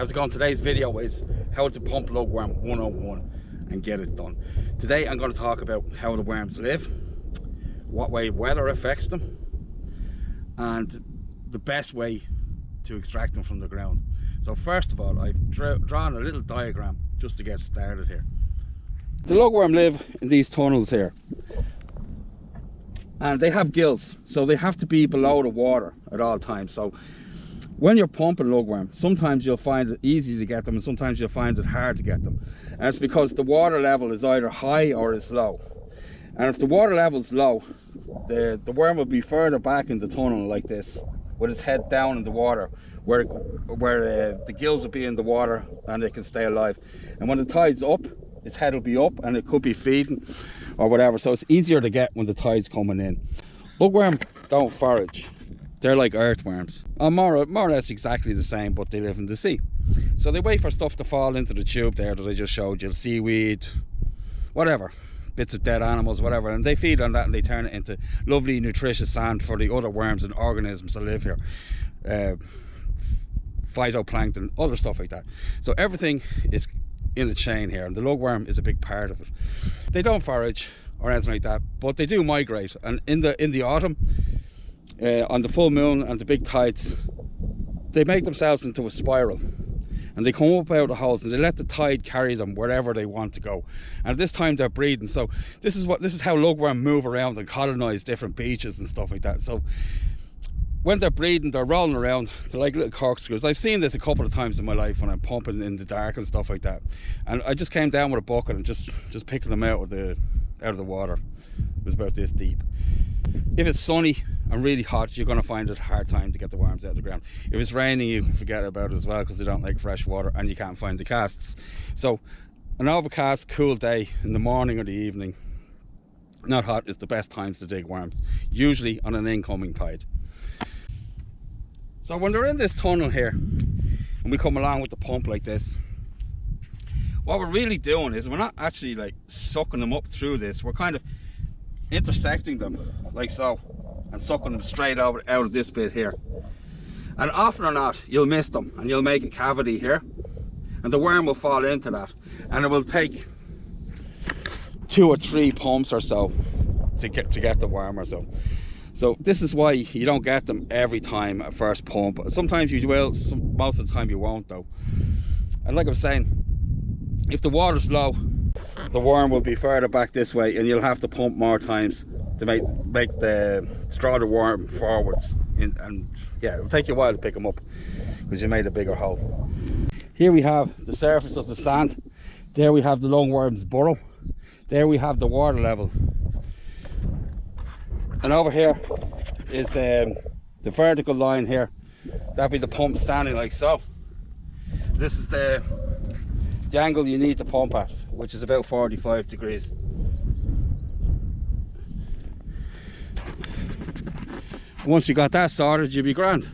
How's it going? Today's video is how to pump lugworm 101 and get it done. Today I'm going to talk about how the worms live, what way weather affects them, and the best way to extract them from the ground. So first of all, I've drawn a little diagram just to get started here. The lugworm live in these tunnels here, and they have gills, so they have to be below the water at all times. So when you're pumping lugworm, sometimes you'll find it easy to get them and sometimes you'll find it hard to get them, and it's because the water level is either high or it's low. And if the water level is low, the worm will be further back in the tunnel like this, with its head down in the water, where the gills will be in the water and it can stay alive. And when the tide's up, its head will be up and it could be feeding or whatever, so it's easier to get when the tide's coming in. Lugworm don't forage. They're like earthworms, more or less exactly the same, but they live in the sea. So they wait for stuff to fall into the tube there that I just showed you, seaweed, whatever, bits of dead animals, whatever, and they feed on that and they turn it into lovely nutritious sand for the other worms and organisms that live here, phytoplankton, other stuff like that. So everything is in the chain here, and the lugworm is a big part of it. They don't forage or anything like that, but they do migrate, and in the autumn, on the full moon and the big tides, they make themselves into a spiral and they come up out of the holes and they let the tide carry them wherever they want to go. And at this time they're breeding, so this is how lugworm move around and colonize different beaches and stuff like that. So when they're breeding, they're rolling around, they're like little corkscrews. I've seen this a couple of times in my life when I'm pumping in the dark and stuff like that, and I just came down with a bucket and just picking them out of the water. It was about this deep. If it's sunny and really hot, you're going to find it a hard time to get the worms out of the ground. If it's raining, you can forget about it as well, because they don't like fresh water and you can't find the casts. So an overcast, cool day in the morning or the evening, not hot, is the best times to dig worms, usually on an incoming tide. So when they're in this tunnel here and we come along with the pump like this, what we're really doing is we're not actually like sucking them up through this, we're kind of intersecting them like so and sucking them straight out of this bit here. And often or not, you'll miss them and you'll make a cavity here and the worm will fall into that, and it will take 2 or 3 pumps or so to get the worm or so. So this is why you don't get them every time at first pump. Sometimes you will, most of the time you won't though. And like I was saying, if the water's low, the worm will be further back this way and you'll have to pump more times to make draw the worm forwards. And yeah, it'll take you a while to pick them up because you made a bigger hole. Here we have the surface of the sand. There we have the lugworm's burrow. There we have the water level. And over here is the vertical line here. That'd be the pump standing like so. This is the angle you need to pump at, which is about 45 degrees. Once you got that sorted, you'll be grand.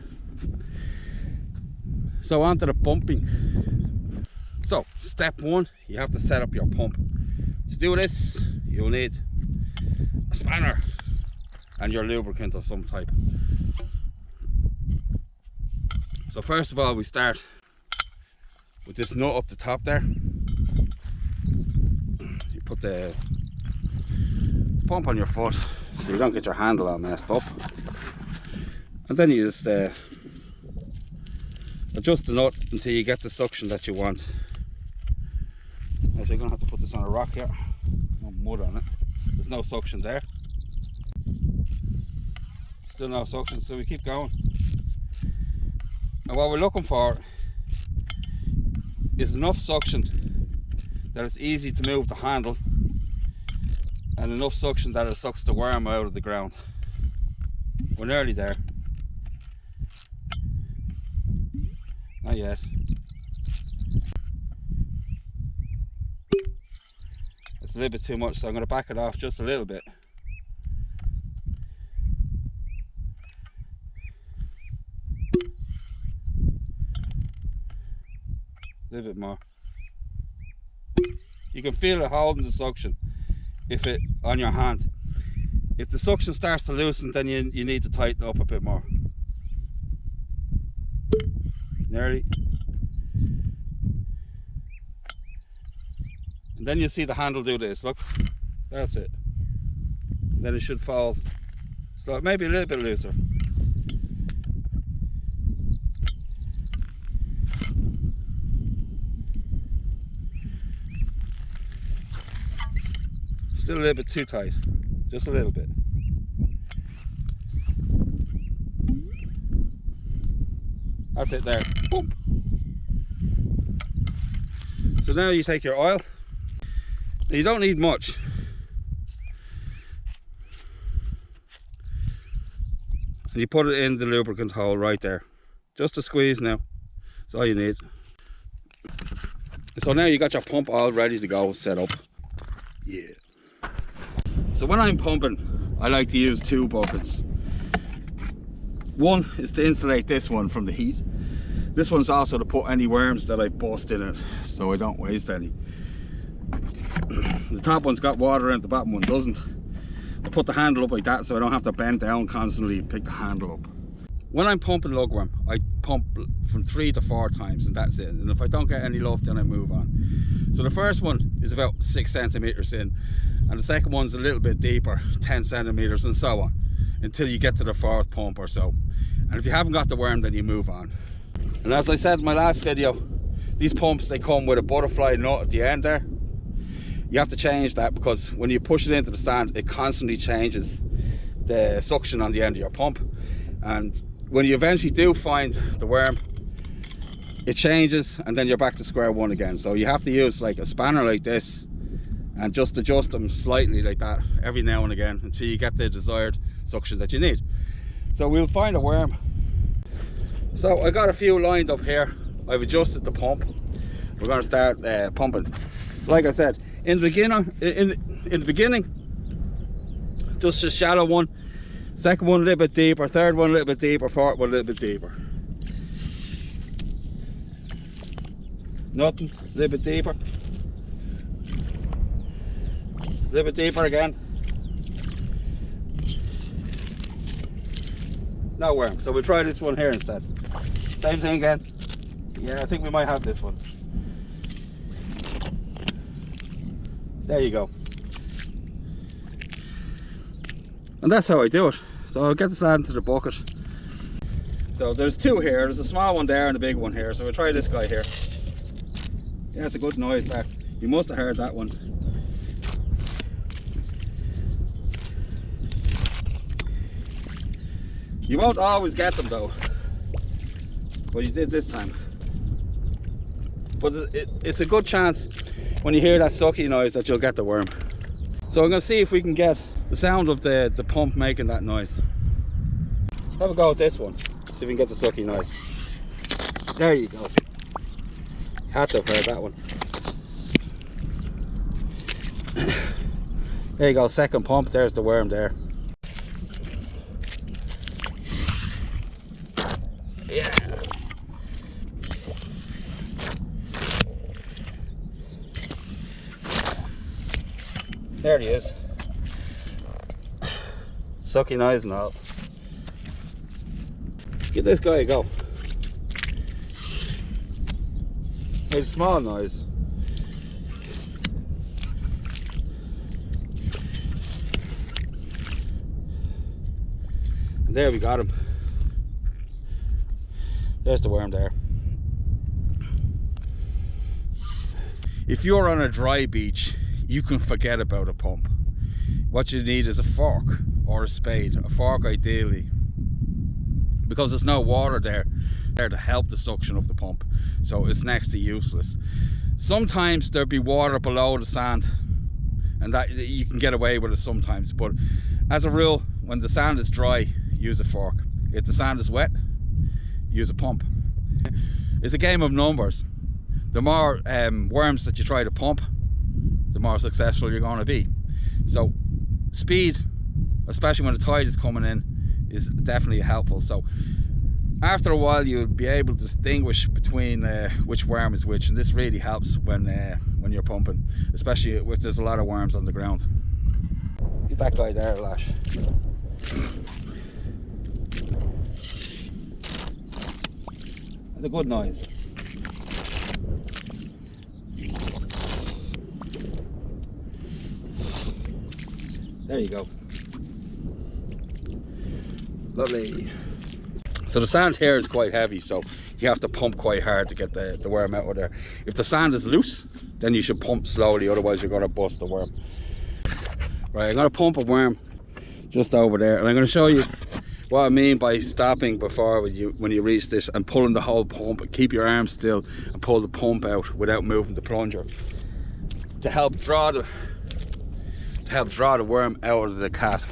So on to the pumping. So step 1, you have to set up your pump. To do this, you'll need a spanner and your lubricant of some type. So first of all, we start with this nut up the top there. You put the pump on your foot so you don't get your handle all messed up, and then you just adjust the nut until you get the suction that you want. So you're going to have to put this on a rock here, no mud on it, there's no suction there, still no suction, so we keep going. And what we're looking for is enough suction that it's easy to move the handle, and enough suction that it sucks the worm out of the ground. We're nearly there. Not yet. It's a little bit too much, so I'm going to back it off just a little bit. A little bit more. You can feel it holding the suction on your hand. If the suction starts to loosen, then you need to tighten up a bit more. Nearly. And then you see the handle do this, look, that's it. And then it should fall, so it may be a little bit looser. Still a little bit too tight, just a little bit. That's it there. Boom. So now you take your oil. You don't need much. And you put it in the lubricant hole right there. Just a squeeze now. That's all you need. So now you got your pump all ready to go, set up. Yeah. So when I'm pumping, I like to use 2 buckets. One is to insulate this one from the heat. This one's also to put any worms that I bust in it, so I don't waste any. The top one's got water in it, the bottom one doesn't. I put the handle up like that so I don't have to bend down constantly and pick the handle up. When I'm pumping lugworm, I pump from 3 to 4 times and that's it. And if I don't get any luft, then I move on. So the first one is about 6 centimeters in, and the second one's a little bit deeper, 10 centimeters, and so on, until you get to the 4th pump or so. And if you haven't got the worm, then you move on. And as I said in my last video, these pumps, they come with a butterfly nut at the end there. You have to change that because when you push it into the sand, it constantly changes the suction on the end of your pump. And when you eventually do find the worm, it changes and then you're back to square one again. So you have to use like a spanner like this and just adjust them slightly like that every now and again until you get the desired suction that you need. So we'll find a worm. So I got a few lined up here. I've adjusted the pump. We're going to start pumping. Like I said, in the beginning, just a shallow one. Second one a little bit deeper. Third one a little bit deeper. Fourth one a little bit deeper. Nothing. A little bit deeper. A little bit deeper again. No worm. So we'll try this one here instead. Same thing again. Yeah, I think we might have this one. There you go. And that's how I do it. So I'll get the sand into the bucket. So there's 2 here. There's a small one there and a big one here. So we'll try this guy here. Yeah, it's a good noise that. You must have heard that one. You won't always get them though. But you did this time. But it's a good chance when you hear that sucky noise that you'll get the worm. So I'm going to see if we can get the sound of the pump making that noise. Have a go with this one. See if we can get the sucky noise. There you go. Had to have heard that one. There you go, second pump. There's the worm there. Yeah. There he is. Sucky noise and all. Give this guy a go. It's a small noise. And there we got him. There's the worm there. If you're on a dry beach, you can forget about a pump. What you need is a fork or a spade. A fork ideally, because there's no water there to help the suction of the pump, so it's next to useless. Sometimes there'll be water below the sand and that you can get away with it sometimes, but as a rule, when the sand is dry, use a fork. If the sand is wet, use a pump. It's a game of numbers. The more worms that you try to pump, the more successful you're going to be. So speed, especially when the tide is coming in, is definitely helpful. So after a while you'll be able to distinguish between which worm is which, and this really helps when you're pumping, especially if there's a lot of worms on the ground. Get that guy there, Lash. It's a good noise. There you go. Lovely. So the sand here is quite heavy, so you have to pump quite hard to get the worm out of there. If the sand is loose, then you should pump slowly, otherwise you're going to bust the worm. Right, I'm going to pump a worm just over there, and I'm going to show you what I mean by stopping before when you reach this and pulling the whole pump, and keep your arm still and pull the pump out without moving the plunger to help draw the worm out of the cast.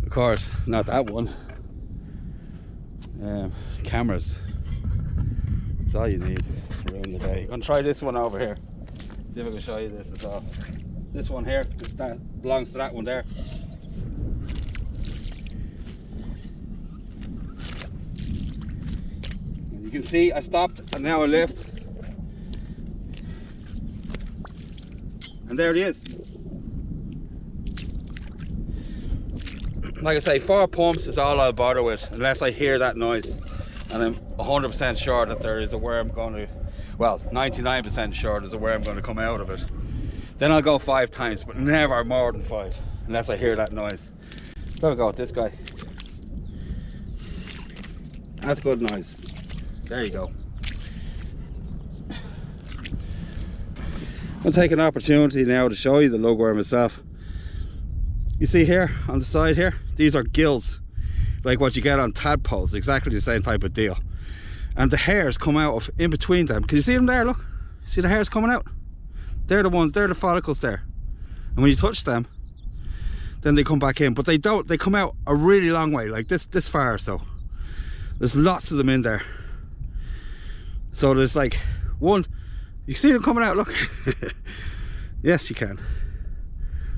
Of course, not that one. Cameras. That's all you need to ruin the day. I'm gonna try this one over here. See if I can show you this as well. This one here, that belongs to that one there. And you can see I stopped and now I lift. And there it is. Like I say, 4 pumps is all I'll bother with, unless I hear that noise and I'm 100% sure that there is a worm going to, well, 99% sure there's a worm going to come out of it. Then I'll go 5 times, but never more than 5, unless I hear that noise. Gotta go with this guy. That's good noise. There you go. I'll take an opportunity now to show you the lugworm itself. You see here on the side here, these are gills, like what you get on tadpoles, exactly the same type of deal. And the hairs come out of in between them. Can you see them there? Look, see the hairs coming out? They're the ones, they're the follicles there. And when you touch them, then they come back in, but they don't, they come out a really long way, like this far or so. There's lots of them in there. So there's like one, you see them coming out, look. Yes, you can.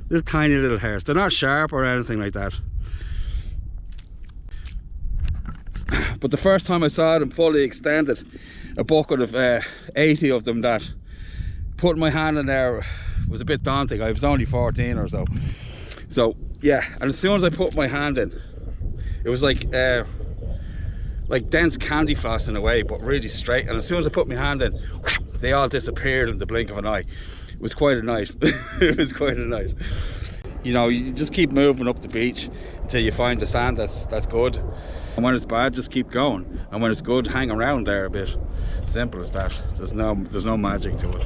Little tiny little hairs. They're not sharp or anything like that. But the first time I saw them fully extended, a bucket of 80 of them, that putting my hand in there was a bit daunting. I was only 14 or so. So yeah, and as soon as I put my hand in, it was like dense candy floss in a way, but really straight. And as soon as I put my hand in, they all disappeared in the blink of an eye. It was quite a night. It was quite a night. You know, you just keep moving up the beach until you find the sand that's good. And when it's bad, just keep going. And when it's good, hang around there a bit. Simple as that. There's no magic to it.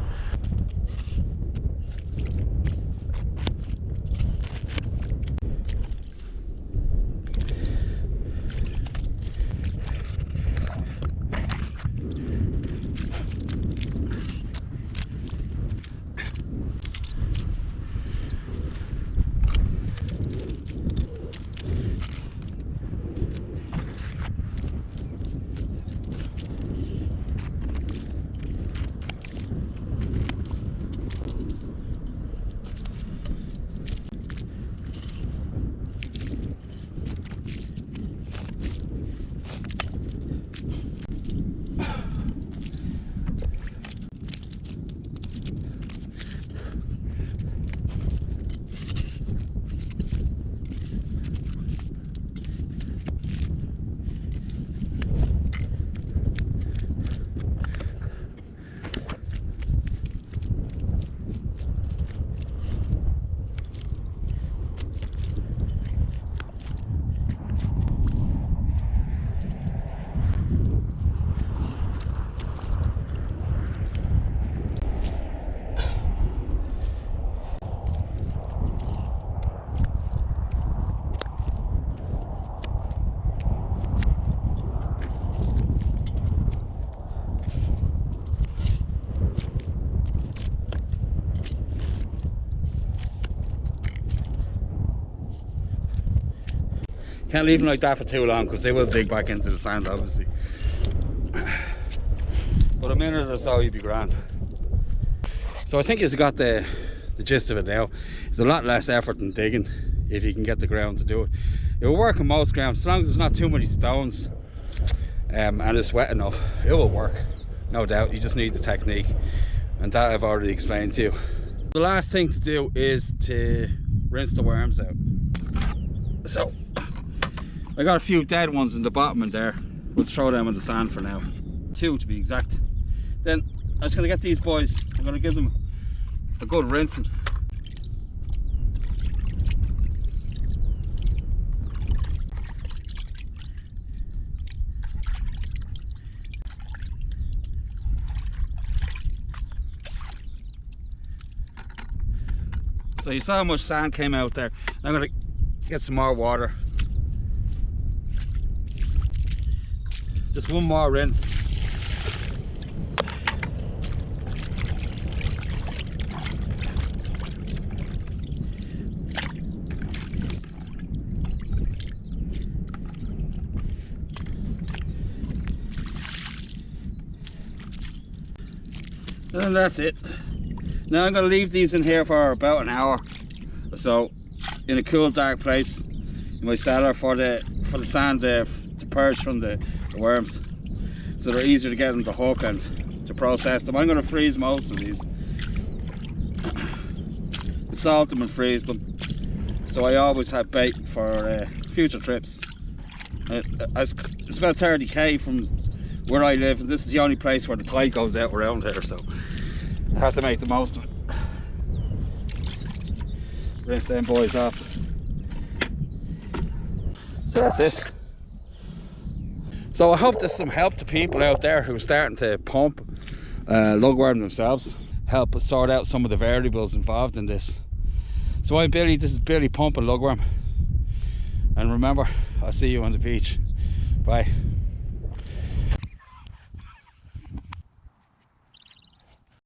Can't leave them like that for too long because they will dig back into the sand, obviously. But a minute or so you'll be grand. So I think you've got the gist of it now. It's a lot less effort than digging if you can get the ground to do it. It will work on most ground, as long as there's not too many stones and it's wet enough, it will work, no doubt. You just need the technique, and that I've already explained to you. The last thing to do is to rinse the worms out. So I got a few dead ones in the bottom in there. We'll throw them in the sand for now. 2 to be exact. Then I'm just going to get these boys, I'm going to give them a good rinsing. So you saw how much sand came out there. I'm going to get some more water. Just one more rinse. And that's it. Now I'm going to leave these in here for about an hour or so in a cool dark place in my cellar for the sand to purge from the worms, so they're easier to get them to hook and to process them. I'm going to freeze most of these, salt them and freeze them, so I always have bait for future trips. It's about 30k from where I live, and this is the only place where the tide goes out around here, so I have to make the most of it. Rinse them boys off. So that's it. So I hope there's some help to people out there who are starting to pump lugworm themselves. Help us sort out some of the variables involved in this. So I'm Billy, this is Billy pumping lugworm. And remember, I'll see you on the beach. Bye.